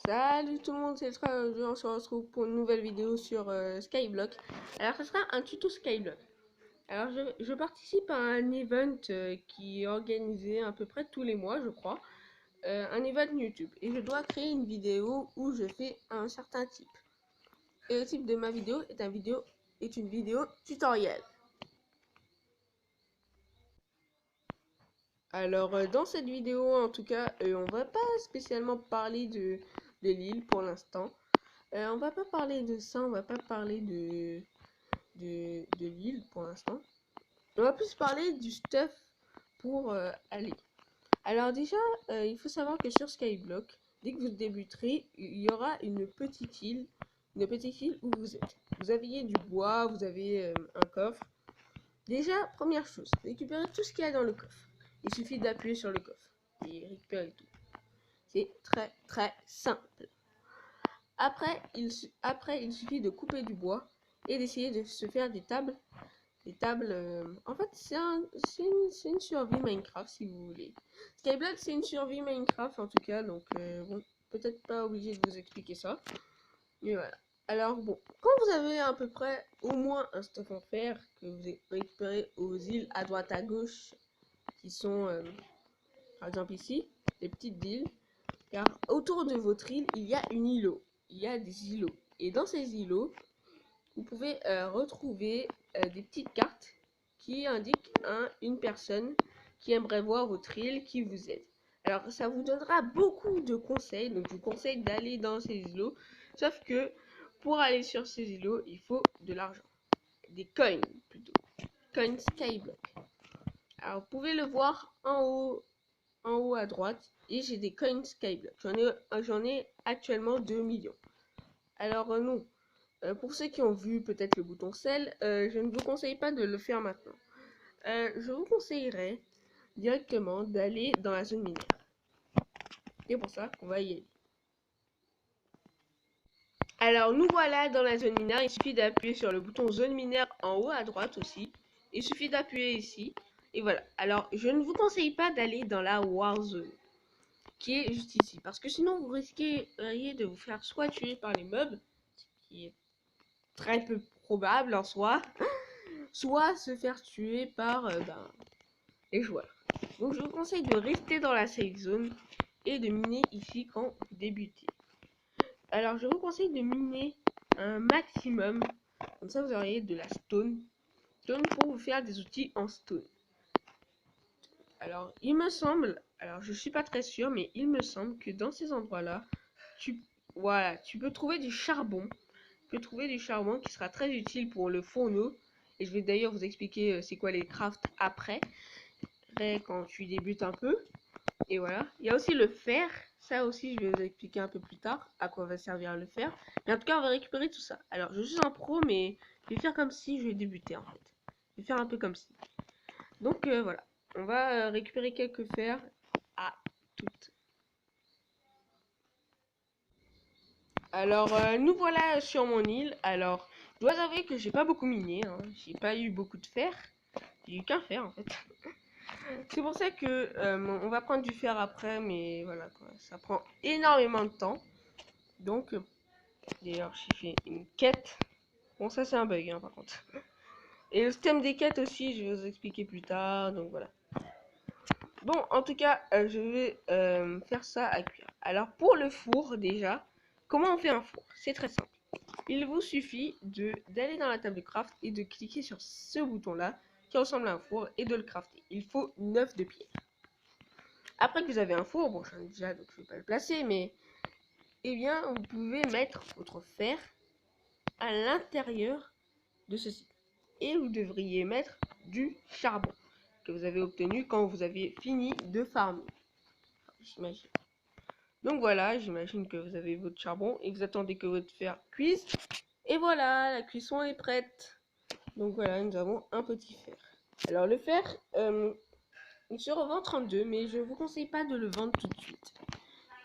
Salut tout le monde, c'est Tra. Aujourd'hui on se retrouve pour une nouvelle vidéo sur Skyblock. Alors ce sera un tuto Skyblock. Alors je participe à un event qui est organisé à peu près tous les mois je crois. Un event YouTube. Et je dois créer une vidéo où je fais un certain type. Et le type de ma vidéo est une vidéo tutoriel. Alors dans cette vidéo en tout cas, on va pas spécialement parler de l'île pour l'instant. On va pas parler de ça, on va pas parler de l'île pour l'instant. On va plus parler du stuff pour aller. Alors déjà, il faut savoir que sur Skyblock, dès que vous débuterez, il y aura une petite île où vous êtes. Vous avez du bois, vous avez un coffre. Déjà, première chose, récupérez tout ce qu'il y a dans le coffre. Il suffit d'appuyer sur le coffre et récupérer tout. C'est très très simple. Après, il suffit de couper du bois et d'essayer de se faire des tables. En fait, c'est une survie Minecraft si vous voulez. Skyblock, c'est une survie Minecraft en tout cas, donc bon, peut-être pas obligé de vous expliquer ça. Mais voilà. Alors bon, quand vous avez à peu près au moins un stuff en fer que vous récupérez aux îles à droite à gauche, qui sont par exemple ici, les petites îles, car autour de votre île, il y a une îlot. Il y a des îlots. Et dans ces îlots, vous pouvez retrouver des petites cartes qui indiquent une personne qui aimerait voir votre île, qui vous aide. Alors ça vous donnera beaucoup de conseils, donc je vous conseille d'aller dans ces îlots, sauf que pour aller sur ces îlots, il faut de l'argent. Des coins plutôt. Coins Skyblock. Alors vous pouvez le voir en haut à droite, et j'ai des coins Skyblock. J'en ai actuellement 2 millions. Alors non, pour ceux qui ont vu peut-être le bouton sel, je ne vous conseille pas de le faire maintenant. Je vous conseillerais directement d'aller dans la zone minière. C'est pour ça qu'on va y aller. Alors nous voilà dans la zone minière, il suffit d'appuyer sur le bouton zone minière en haut à droite aussi. Il suffit d'appuyer ici. Et voilà. Alors je ne vous conseille pas d'aller dans la Warzone, qui est juste ici. Parce que sinon vous risqueriez de vous faire soit tuer par les mobs, ce qui est très peu probable en soi, soit se faire tuer par les joueurs. Donc je vous conseille de rester dans la safe zone et de miner ici quand vous débutez. Alors je vous conseille de miner un maximum, comme ça vous auriez de la stone pour vous faire des outils en stone. Alors il me semble, alors je suis pas très sûr, mais il me semble que dans ces endroits-là, tu peux trouver du charbon. Tu peux trouver du charbon qui sera très utile pour le fourneau. Et je vais d'ailleurs vous expliquer c'est quoi les crafts après quand tu débutes un peu. Et voilà. Il y a aussi le fer. Ça aussi, je vais vous expliquer un peu plus tard à quoi va servir le fer. Mais en tout cas, on va récupérer tout ça. Alors, je suis un pro, mais je vais faire comme si je vais débuter en fait. Je vais faire un peu comme si. Donc voilà. On va récupérer quelques fers à toutes. Alors, nous voilà sur mon île. Alors, je dois avouer que j'ai pas beaucoup miné. Hein. J'ai pas eu beaucoup de fer. J'ai eu qu'un fer en fait. C'est pour ça que on va prendre du fer après, mais voilà quoi. Ça prend énormément de temps. Donc, d'ailleurs, j'ai fait une quête. Bon, ça c'est un bug hein, par contre. Et le système des quêtes aussi, je vais vous expliquer plus tard. Donc voilà. Bon, en tout cas, je vais faire ça à cuire. Alors pour le four déjà, comment on fait un four? C'est très simple. Il vous suffit d'aller dans la table de craft et de cliquer sur ce bouton là qui ressemble à un four et de le crafter. Il faut 9 de pierre. Après que vous avez un four, bon j'en ai déjà donc je ne vais pas le placer, mais eh bien vous pouvez mettre votre fer à l'intérieur de ceci. Et vous devriez mettre du charbon que vous avez obtenu quand vous avez fini de farmer. J'imagine. Donc voilà, j'imagine que vous avez votre charbon et vous attendez que votre fer cuise. Et voilà, la cuisson est prête. Donc voilà, nous avons un petit fer. Alors le fer, il se revend 32, mais je ne vous conseille pas de le vendre tout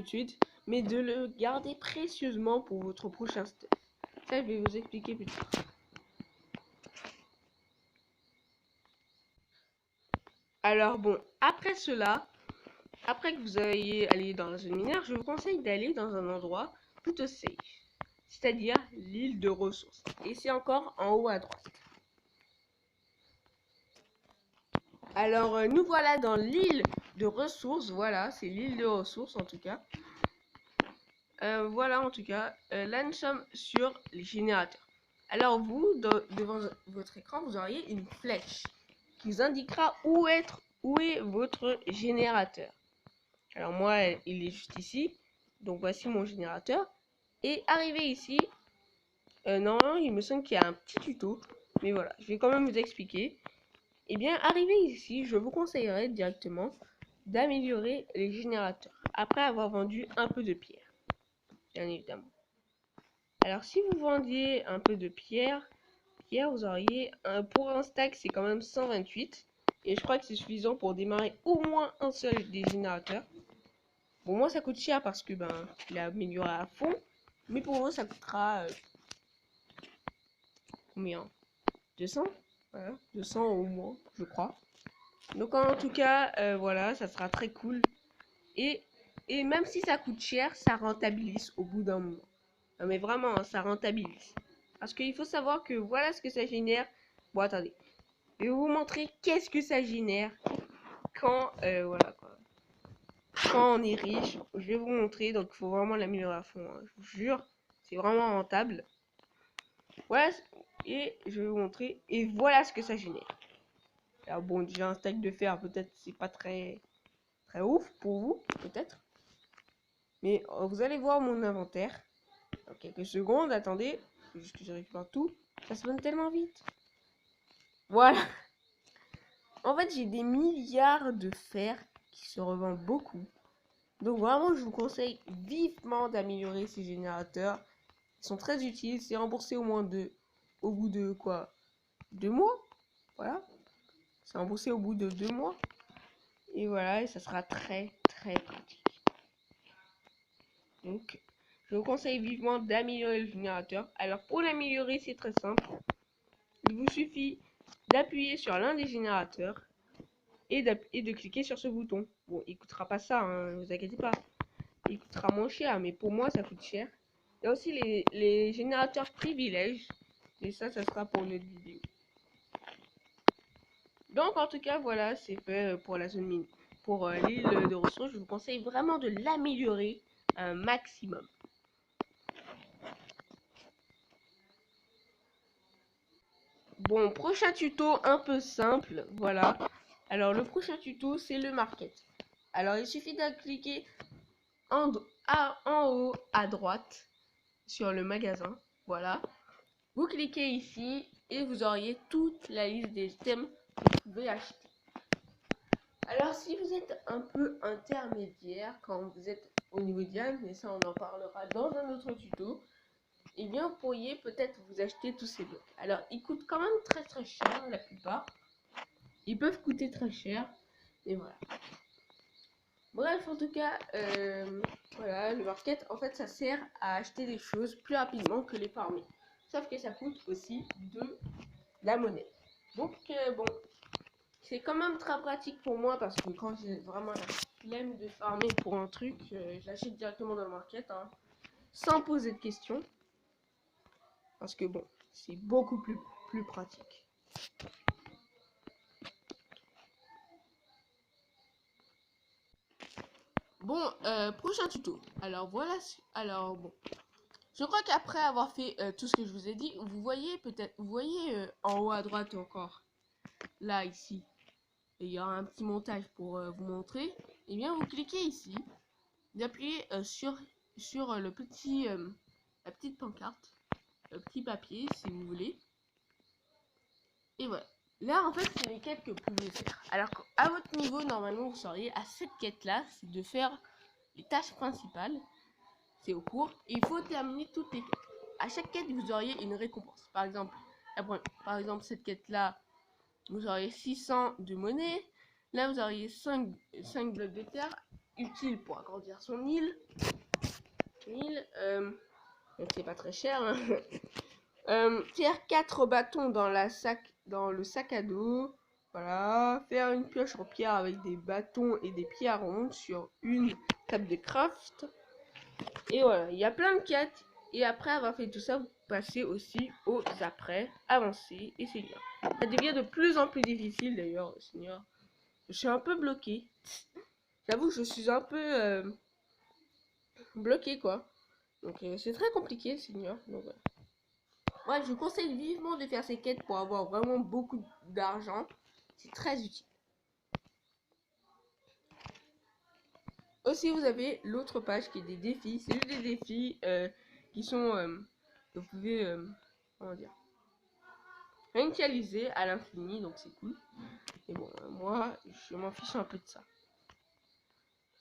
de suite, mais de le garder précieusement pour votre prochain step. Ça, je vais vous expliquer plus tard. Alors bon, après cela, Après que vous ayez allé dans la zone minière, je vous conseille d'aller dans un endroit plutôt safe, c'est-à-dire l'île de ressources. Et c'est encore en haut à droite. Alors, nous voilà dans l'île de ressources. Voilà, c'est l'île de ressources en tout cas. Voilà en tout cas, là nous sommes sur les générateurs. Alors vous, devant votre écran, vous auriez une flèche qui vous indiquera où est votre générateur. Alors moi, il est juste ici. Donc voici mon générateur. Et arrivé ici, normalement il me semble qu'il y a un petit tuto. Mais voilà, je vais quand même vous expliquer. Et bien, arrivé ici, je vous conseillerais directement d'améliorer les générateurs. Après avoir vendu un peu de pierre, bien évidemment. Alors si vous vendiez un peu de pierre, vous auriez, pour un stack c'est quand même 128. Et je crois que c'est suffisant pour démarrer au moins un seul des générateurs. Bon, moi ça coûte cher parce que ben il a amélioré à fond. Mais pour vous ça coûtera combien? 200? Voilà, 200 au moins, je crois. Donc en tout cas, voilà, ça sera très cool. Et même si ça coûte cher, ça rentabilise au bout d'un moment. Non mais vraiment, hein, ça rentabilise. Parce qu'il faut savoir que voilà ce que ça génère. Bon, attendez. Je vais vous montrer qu'est-ce que ça génère quand, voilà quoi. Quand on est riche. Je vais vous montrer. Donc, il faut vraiment l'améliorer à fond. Hein, je vous jure. C'est vraiment rentable. Voilà. Et je vais vous montrer. Et voilà ce que ça génère. Alors bon, déjà un stack de fer, peut-être c'est pas très ouf pour vous, peut-être. Mais vous allez voir mon inventaire. Dans quelques secondes, attendez. Faut juste que je récupère tout. Ça se donne tellement vite. Voilà. En fait, j'ai des milliards de fer qui se revendent beaucoup. Donc vraiment, je vous conseille vivement d'améliorer ces générateurs. Ils sont très utiles. C'est remboursé au bout de quoi? 2 mois. Voilà. C'est remboursé au bout de 2 mois. Et voilà, et ça sera très pratique. Donc, je vous conseille vivement d'améliorer le générateur. Alors pour l'améliorer, c'est très simple. Il vous suffit d'appuyer sur l'un des générateurs et de cliquer sur ce bouton. Bon, il coûtera pas ça, hein, ne vous inquiétez pas. Il coûtera moins cher, mais pour moi, ça coûte cher. Il y a aussi les générateurs privilèges. Et ça sera pour une autre vidéo. Donc, en tout cas, voilà, c'est fait pour la zone mine. Pour l'île de ressources, je vous conseille vraiment de l'améliorer un maximum. Bon, prochain tuto un peu simple, voilà. Alors, le prochain tuto, c'est le market. Alors, il suffit de cliquer en haut à droite sur le magasin, voilà. Vous cliquez ici et vous auriez toute la liste des items que vous pouvez acheter. Alors, si vous êtes un peu intermédiaire, quand vous êtes au niveau diamant, mais ça on en parlera dans un autre tuto, et bien vous pourriez peut-être vous acheter tous ces blocs. Alors, ils coûtent quand même très cher, la plupart. Ils peuvent coûter très cher, et voilà. Bref, en tout cas, voilà, le market, en fait, ça sert à acheter des choses plus rapidement que les farmer. Sauf que ça coûte aussi de la monnaie. Donc, bon, c'est quand même très pratique pour moi parce que quand j'ai vraiment la flemme de farmer pour un truc, je l'achète directement dans le market, hein, sans poser de questions. Parce que bon, c'est beaucoup plus pratique. Bon, prochain tuto. Alors voilà, alors bon. Je crois qu'après avoir fait tout ce que je vous ai dit, vous voyez peut-être, en haut à droite encore, là ici, et il y aura un petit montage pour vous montrer. Et bien vous cliquez ici, d'appuyez sur le petit, la petite pancarte, le petit papier si vous voulez. Et voilà. Là en fait c'est les quêtes que vous pouvez faire. Alors à votre niveau normalement vous seriez à cette quête là, c'est de faire les tâches principales. C'est au cours. Et il faut terminer toutes les quêtes. À chaque quête, vous auriez une récompense. Par exemple, cette quête-là, vous auriez 600 de monnaie. Là, vous auriez 5 blocs de terre utiles pour agrandir son île. Donc c'est pas très cher. Hein. Faire 4 bâtons dans le sac à dos. Voilà, faire une pioche en pierre avec des bâtons et des pierres rondes sur une table de craft. Et voilà, il y a plein de quêtes. Et après avoir fait tout ça, vous passez aussi aux après, avancées et seigneurs. Ça devient de plus en plus difficile d'ailleurs, seigneur. Je suis un peu bloqué. J'avoue que je suis un peu bloqué quoi. Donc c'est très compliqué, seigneur. Donc voilà. Ouais, je vous conseille vivement de faire ces quêtes pour avoir vraiment beaucoup d'argent. C'est très utile. Aussi, vous avez l'autre page qui est des défis. C'est juste des défis qui sont... vous pouvez... comment dire, réinitialiser à l'infini, donc c'est cool. Et bon, moi, je m'en fiche un peu de ça.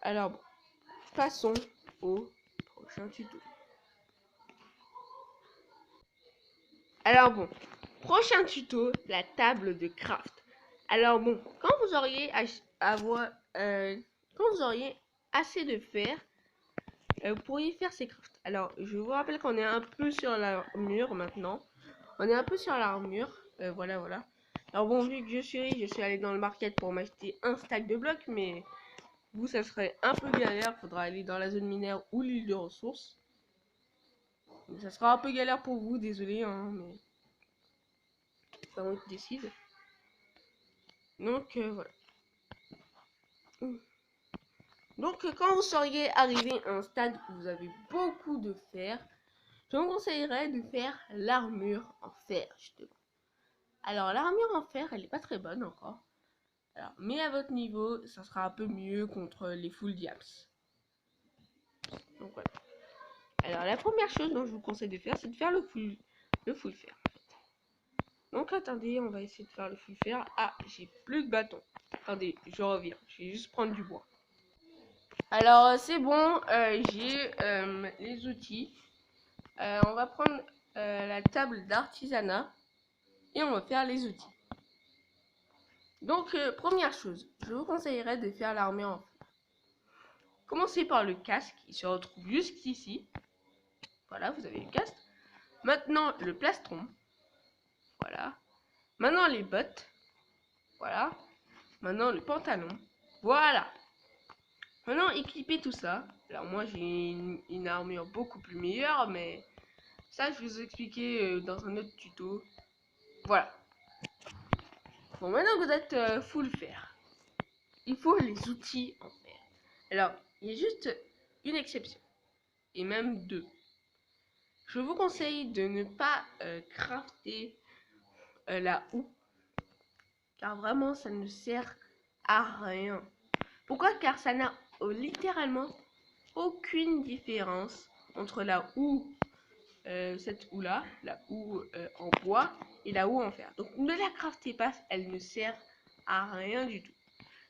Alors bon, passons au prochain tuto. Alors bon, prochain tuto, la table de craft. Alors bon, quand vous auriez quand vous auriez assez de fer, vous pourriez faire ces crafts. Alors, je vous rappelle qu'on est un peu sur l'armure maintenant. On est un peu sur l'armure. Voilà, voilà. Alors bon, vu que je suis allé dans le market pour m'acheter un stack de blocs, mais vous, ça serait un peu galère. Faudra aller dans la zone minière ou l'île de ressources. Mais ça sera un peu galère pour vous, désolé, hein, mais c'est moi qui décide. Donc, voilà. Donc, quand vous seriez arrivé à un stade où vous avez beaucoup de fer, je vous conseillerais de faire l'armure en fer, justement. Alors, l'armure en fer, elle n'est pas très bonne encore. Alors, mais à votre niveau, ça sera un peu mieux contre les full diams. Donc voilà. Alors, la première chose dont je vous conseille de faire, c'est de faire le full fer. Donc, attendez, on va essayer de faire le full fer. Ah, j'ai plus de bâton. Attendez, je reviens. Je vais juste prendre du bois. Alors, c'est bon, j'ai les outils. On va prendre la table d'artisanat et on va faire les outils. Donc, première chose, je vous conseillerais de faire l'armure en fer. Commencez par le casque, il se retrouve juste ici. Voilà, vous avez le casque. Maintenant, le plastron. Voilà. Maintenant, les bottes. Voilà. Maintenant, le pantalon. Voilà. Maintenant, équipez tout ça. Alors, moi, j'ai une armure beaucoup plus meilleure, mais ça, je vais vous expliquer dans un autre tuto. Voilà. Bon, maintenant que vous êtes full fer, il faut les outils en fer. Alors, il y a juste une exception. Et même deux. Je vous conseille de ne pas crafter la houe. Car vraiment, ça ne sert à rien. Pourquoi? Car ça n'a littéralement aucune différence entre la houe, cette houe là, la houe en bois et la houe en fer. Donc ne la craftez pas, elle ne sert à rien du tout.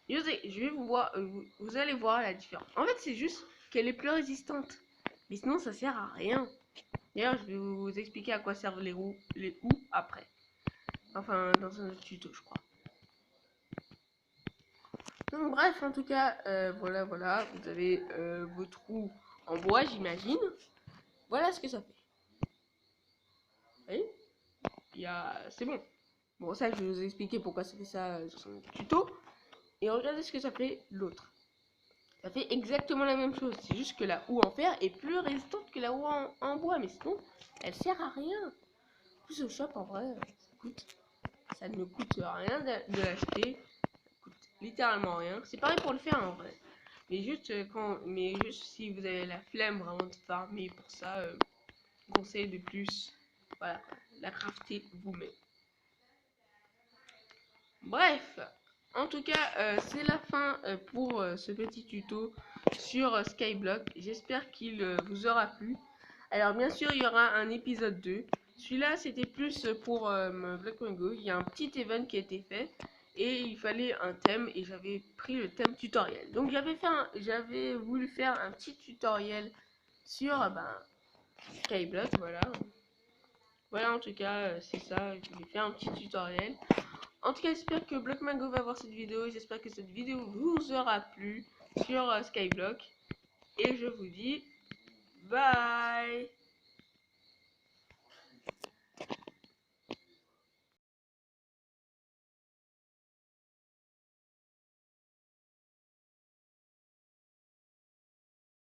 Je vais vous allez voir la différence. En fait, c'est juste qu'elle est plus résistante. Mais sinon, ça sert à rien. D'ailleurs, je vais vous expliquer à quoi servent les houes après. Enfin, dans un autre tuto, je crois. Donc, bref, en tout cas, voilà, vous avez vos trous en bois, j'imagine. Voilà ce que ça fait. Vous voyez, c'est bon. Bon, ça, je vais vous expliquer pourquoi ça fait ça dans un tuto. Et regardez ce que ça fait l'autre. Ça fait exactement la même chose. C'est juste que la houe en fer est plus résistante que la houe en bois. Mais sinon, elle sert à rien. En plus, au shop, en vrai, ça ne coûte rien de l'acheter. Littéralement rien. C'est pareil pour le faire en vrai. Mais juste si vous avez la flemme vraiment de farmer pour ça, je vous conseille de plus, voilà, la crafter vous-même. Bref, en tout cas, c'est la fin pour ce petit tuto sur Skyblock. J'espère qu'il vous aura plu. Alors bien sûr, il y aura un épisode 2. Celui-là, c'était plus pour Block Mango. Il y a un petit event qui a été fait. Et il fallait un thème et j'avais pris le thème tutoriel. Donc j'avais voulu faire un petit tutoriel sur Skyblock, voilà. Voilà, en tout cas, c'est ça, je voulais faire un petit tutoriel. En tout cas, j'espère que Block Mango va voir cette vidéo. J'espère que cette vidéo vous aura plu sur Skyblock. Et je vous dis bye.